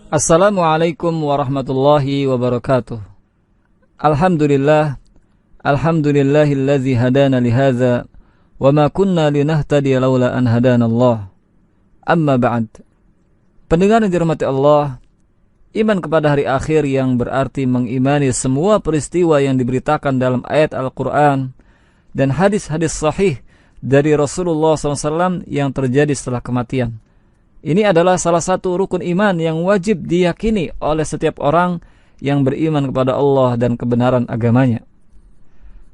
Assalamualaikum warahmatullahi wabarakatuh. Alhamdulillah, alhamdulillahillazi hadana lihadza wa ma kunna linahtadiya laula an hadanallah. Amma ba'd. Pendengar yang dirahmati Allah, iman kepada hari akhir yang berarti mengimani semua peristiwa yang diberitakan dalam ayat Al-Quran dan hadis-hadis sahih dari Rasulullah SAW yang terjadi setelah kematian. Ini adalah salah satu rukun iman yang wajib diyakini oleh setiap orang yang beriman kepada Allah dan kebenaran agamanya.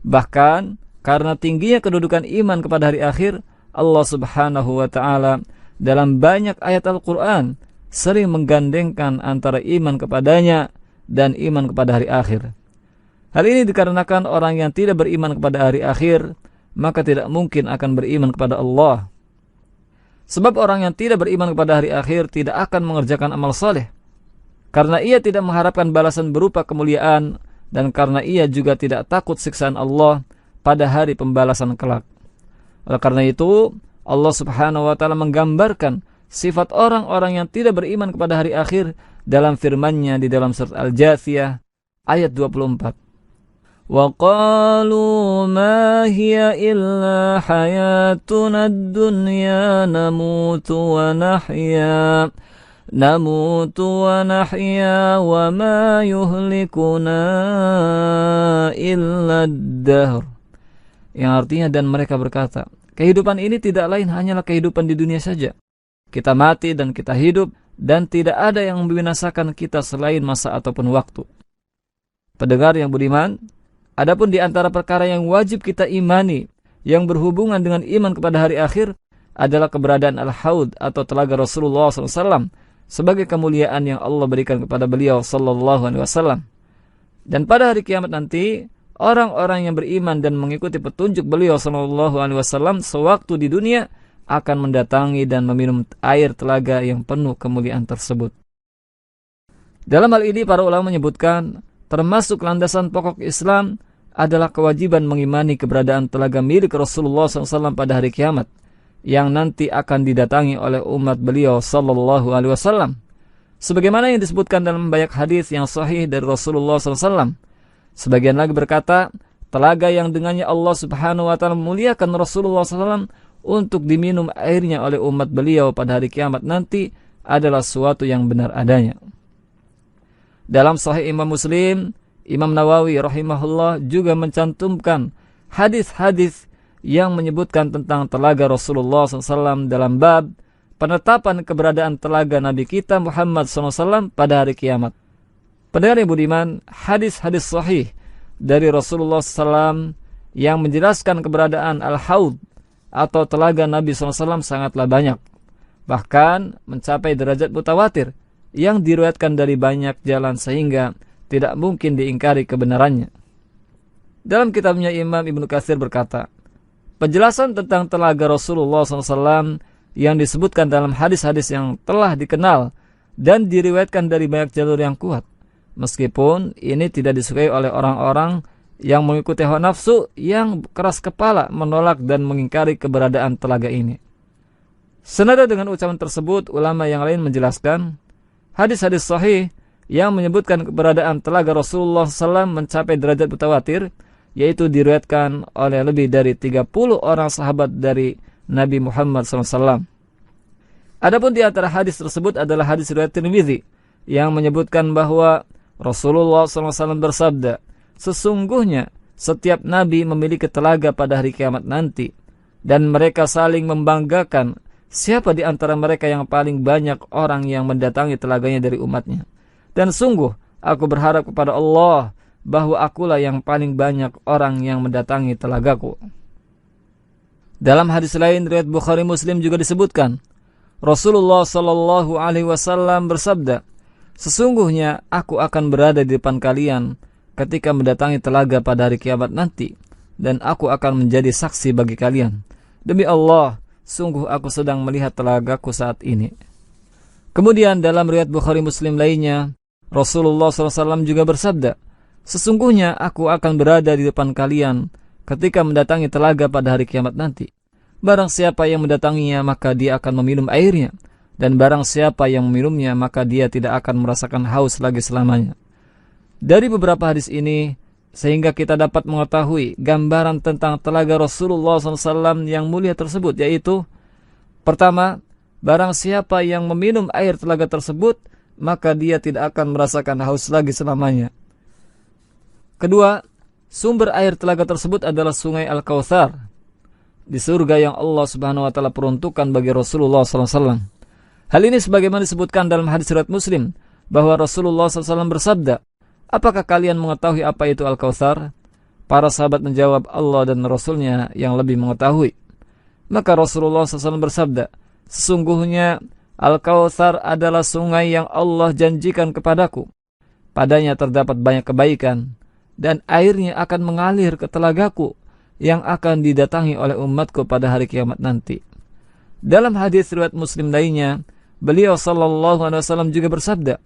Bahkan karena tingginya kedudukan iman kepada hari akhir, Allah Subhanahu wa Ta'ala dalam banyak ayat Al-Quran sering menggandengkan antara iman kepadanya dan iman kepada hari akhir. Hal ini dikarenakan orang yang tidak beriman kepada hari akhir maka tidak mungkin akan beriman kepada Allah. Sebab orang yang tidak beriman kepada hari akhir tidak akan mengerjakan amal saleh, karena ia tidak mengharapkan balasan berupa kemuliaan dan karena ia juga tidak takut siksaan Allah pada hari pembalasan kelak. Oleh karena itu, Allah Subhanahu wa Ta'ala menggambarkan sifat orang-orang yang tidak beriman kepada hari akhir dalam firman-Nya di dalam surat Al-Jathiyah ayat 24. وَقَالُوا مَا هِيَ إِلَّا حَيَاتُنَا الدُّنْيَا نَمُوتُ وَنَحْيَا وَمَا يُهْلِكُنَا إِلَّا الدَّهْرُ. Yang artinya, dan mereka berkata, kehidupan ini tidak lain hanyalah kehidupan di dunia saja. Kita mati dan kita hidup, dan tidak ada yang membinasakan kita selain masa ataupun waktu. Pendengar yang budiman, adapun di antara perkara yang wajib kita imani yang berhubungan dengan iman kepada hari akhir adalah keberadaan Al-Haud atau telaga Rasulullah SAW sebagai kemuliaan yang Allah berikan kepada beliau sallallahu alaihi wasallam. Dan pada hari kiamat nanti, orang-orang yang beriman dan mengikuti petunjuk beliau sallallahu alaihi wasallam sewaktu di dunia akan mendatangi dan meminum air telaga yang penuh kemuliaan tersebut. Dalam hal ini para ulama menyebutkan termasuk landasan pokok Islam adalah kewajiban mengimani keberadaan telaga milik Rasulullah SAW pada hari kiamat yang nanti akan didatangi oleh umat beliau sallallahu alaihi wasallam. Sebagaimana yang disebutkan dalam banyak hadis yang sahih dari Rasulullah SAW. Sebagian lagi berkata, telaga yang dengannya Allah Subhanahu wa Ta'ala memuliakan Rasulullah SAW untuk diminum airnya oleh umat beliau pada hari kiamat nanti adalah suatu yang benar adanya. Dalam Sahih Imam Muslim, Imam Nawawi rahimahullah juga mencantumkan hadis-hadis yang menyebutkan tentang telaga Rasulullah SAW dalam bab penetapan keberadaan telaga Nabi kita Muhammad SAW pada hari kiamat. Pendengar yang budiman, hadis-hadis sahih dari Rasulullah SAW yang menjelaskan keberadaan Al-Haud atau telaga Nabi SAW sangatlah banyak. Bahkan mencapai derajat mutawatir yang diriwayatkan dari banyak jalan sehingga tidak mungkin diingkari kebenarannya. Dalam kitabnya Imam Ibnu Katsir berkata, penjelasan tentang telaga Rasulullah SAW yang disebutkan dalam hadis-hadis yang telah dikenal dan diriwayatkan dari banyak jalur yang kuat, meskipun ini tidak disukai oleh orang-orang yang mengikuti hawa nafsu yang keras kepala menolak dan mengingkari keberadaan telaga ini. Senada dengan ucapan tersebut, ulama yang lain menjelaskan hadis-hadis sahih yang menyebutkan keberadaan telaga Rasulullah SAW mencapai derajat mutawatir, yaitu diriwayatkan oleh lebih dari 30 orang sahabat dari Nabi Muhammad SAW. Adapun di antara hadis tersebut adalah hadis riwayat Tirmidzi yang menyebutkan bahwa Rasulullah SAW bersabda, sesungguhnya setiap nabi memiliki telaga pada hari kiamat nanti, dan mereka saling membanggakan siapa di antara mereka yang paling banyak orang yang mendatangi telaganya dari umatnya. Dan sungguh, aku berharap kepada Allah bahwa akulah yang paling banyak orang yang mendatangi telagaku. Dalam hadis lain, riwayat Bukhari Muslim juga disebutkan, Rasulullah sallallahu alaihi wasallam bersabda, sesungguhnya aku akan berada di depan kalian ketika mendatangi telaga pada hari kiamat nanti, dan aku akan menjadi saksi bagi kalian. Demi Allah, sungguh aku sedang melihat telagaku saat ini. Kemudian dalam riwayat Bukhari Muslim lainnya, Rasulullah SAW juga bersabda, sesungguhnya aku akan berada di depan kalian ketika mendatangi telaga pada hari kiamat nanti. Barang siapa yang mendatanginya, maka dia akan meminum airnya, dan barang siapa yang meminumnya maka dia tidak akan merasakan haus lagi selamanya. Dari beberapa hadis ini sehingga kita dapat mengetahui gambaran tentang telaga Rasulullah SAW yang mulia tersebut, yaitu pertama, barang siapa yang meminum air telaga tersebut maka dia tidak akan merasakan haus lagi selamanya. Kedua, sumber air telaga tersebut adalah sungai Al-Kautsar di surga yang Allah Subhanahu wa taala peruntukkan bagi Rasulullah SAW. Hal ini sebagaimana disebutkan dalam hadis riwayat Muslim bahwa Rasulullah SAW bersabda, "Apakah kalian mengetahui apa itu Al-Kautsar?" Para sahabat menjawab, "Allah dan Rasulnya yang lebih mengetahui." Maka Rasulullah SAW bersabda, "Sesungguhnya Al-Kautsar adalah sungai yang Allah janjikan kepadaku. Padanya terdapat banyak kebaikan dan airnya akan mengalir ke telagaku yang akan didatangi oleh umatku pada hari kiamat nanti." Dalam hadis riwayat Muslim lainnya, beliau sallallahu alaihi wasallam juga bersabda,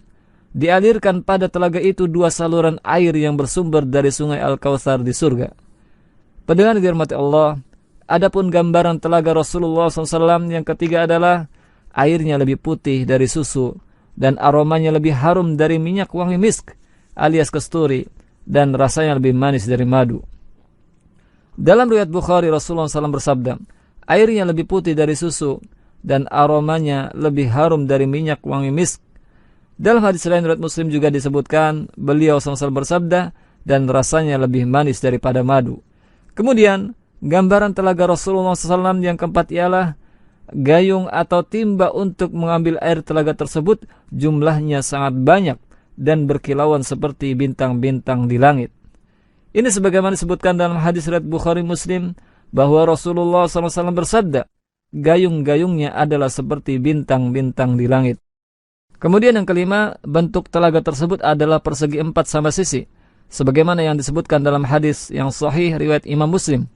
"Dialirkan pada telaga itu 2 saluran air yang bersumber dari sungai Al-Kautsar di surga." Pendengar dirahmati Allah, adapun gambaran telaga Rasulullah SAW yang ketiga adalah airnya lebih putih dari susu dan aromanya lebih harum dari minyak wangi misk alias kasturi dan rasanya lebih manis dari madu. Dalam riwayat Bukhari, Rasulullah SAW bersabda, airnya lebih putih dari susu dan aromanya lebih harum dari minyak wangi misk. Dalam hadis lain riwayat Muslim juga disebutkan, beliau SAW bersabda, dan rasanya lebih manis daripada madu. Kemudian, gambaran telaga Rasulullah SAW yang keempat ialah gayung atau timba untuk mengambil air telaga tersebut jumlahnya sangat banyak dan berkilauan seperti bintang-bintang di langit. Ini sebagaimana disebutkan dalam hadis riwayat Bukhari Muslim bahwa Rasulullah SAW bersabda, gayung-gayungnya adalah seperti bintang-bintang di langit. Kemudian yang kelima, bentuk telaga tersebut adalah persegi 4 sama sisi, sebagaimana yang disebutkan dalam hadis yang sahih riwayat Imam Muslim.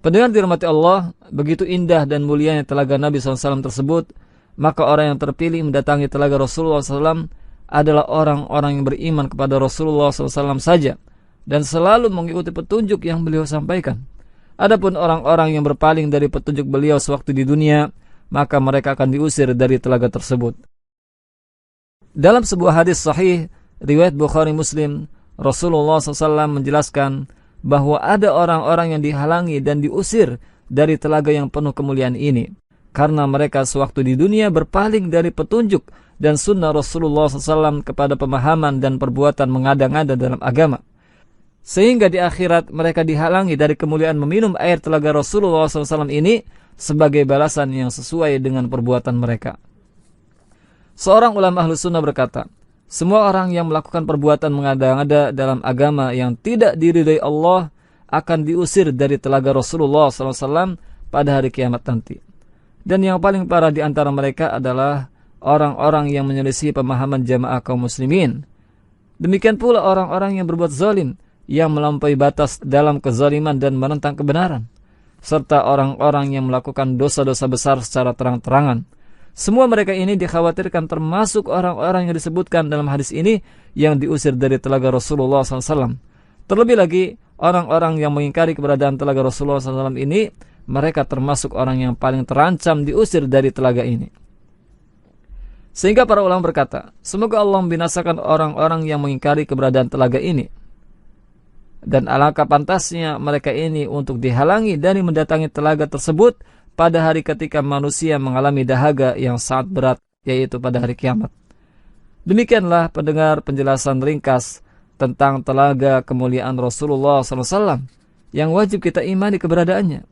Pendengar dirahmati Allah, begitu indah dan mulianya telaga Nabi SAW tersebut, maka orang yang terpilih mendatangi telaga Rasulullah SAW adalah orang-orang yang beriman kepada Rasulullah SAW saja dan selalu mengikuti petunjuk yang beliau sampaikan. Adapun orang-orang yang berpaling dari petunjuk beliau sewaktu di dunia, maka mereka akan diusir dari telaga tersebut. Dalam sebuah hadis sahih riwayat Bukhari Muslim, Rasulullah SAW menjelaskan bahwa ada orang-orang yang dihalangi dan diusir dari telaga yang penuh kemuliaan ini karena mereka sewaktu di dunia berpaling dari petunjuk dan sunnah Rasulullah SAW kepada pemahaman dan perbuatan mengada-ngada dalam agama, sehingga di akhirat mereka dihalangi dari kemuliaan meminum air telaga Rasulullah SAW ini sebagai balasan yang sesuai dengan perbuatan mereka. Seorang ulama ahlu sunnah berkata, semua orang yang melakukan perbuatan mengada-ngada dalam agama yang tidak diridhai Allah akan diusir dari telaga Rasulullah SAW pada hari kiamat nanti. Dan yang paling parah di antara mereka adalah orang-orang yang menyelisih pemahaman jamaah kaum muslimin. Demikian pula orang-orang yang berbuat zalim, yang melampaui batas dalam kezaliman dan menentang kebenaran, serta orang-orang yang melakukan dosa-dosa besar secara terang-terangan. Semua mereka ini dikhawatirkan termasuk orang-orang yang disebutkan dalam hadis ini yang diusir dari telaga Rasulullah SAW. Terlebih lagi, orang-orang yang mengingkari keberadaan telaga Rasulullah SAW ini, mereka termasuk orang yang paling terancam diusir dari telaga ini. Sehingga para ulama berkata, semoga Allah membinasakan orang-orang yang mengingkari keberadaan telaga ini. Dan alangkah pantasnya mereka ini untuk dihalangi dari mendatangi telaga tersebut pada hari ketika manusia mengalami dahaga yang sangat berat, yaitu pada hari kiamat. Demikianlah pendengar penjelasan ringkas tentang telaga kemuliaan Rasulullah SAW yang wajib kita imani keberadaannya,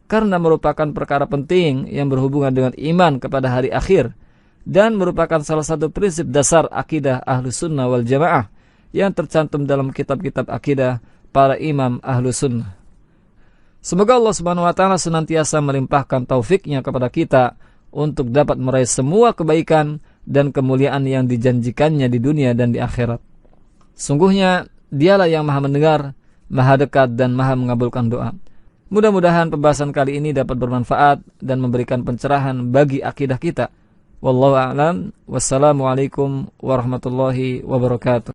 karena merupakan perkara penting yang berhubungan dengan iman kepada hari akhir dan merupakan salah satu prinsip dasar akidah Ahlus Sunnah wal Jamaah yang tercantum dalam kitab-kitab akidah para imam Ahlus Sunnah. Semoga Allah Subhanahu wa taala senantiasa melimpahkan taufiknya kepada kita untuk dapat meraih semua kebaikan dan kemuliaan yang dijanjikannya di dunia dan di akhirat. Sungguhnya Dialah yang Maha mendengar, Maha dekat dan Maha mengabulkan doa. Mudah-mudahan pembahasan kali ini dapat bermanfaat dan memberikan pencerahan bagi akidah kita. Wallahu a'lam. Wassalamualaikum warahmatullahi wabarakatuh.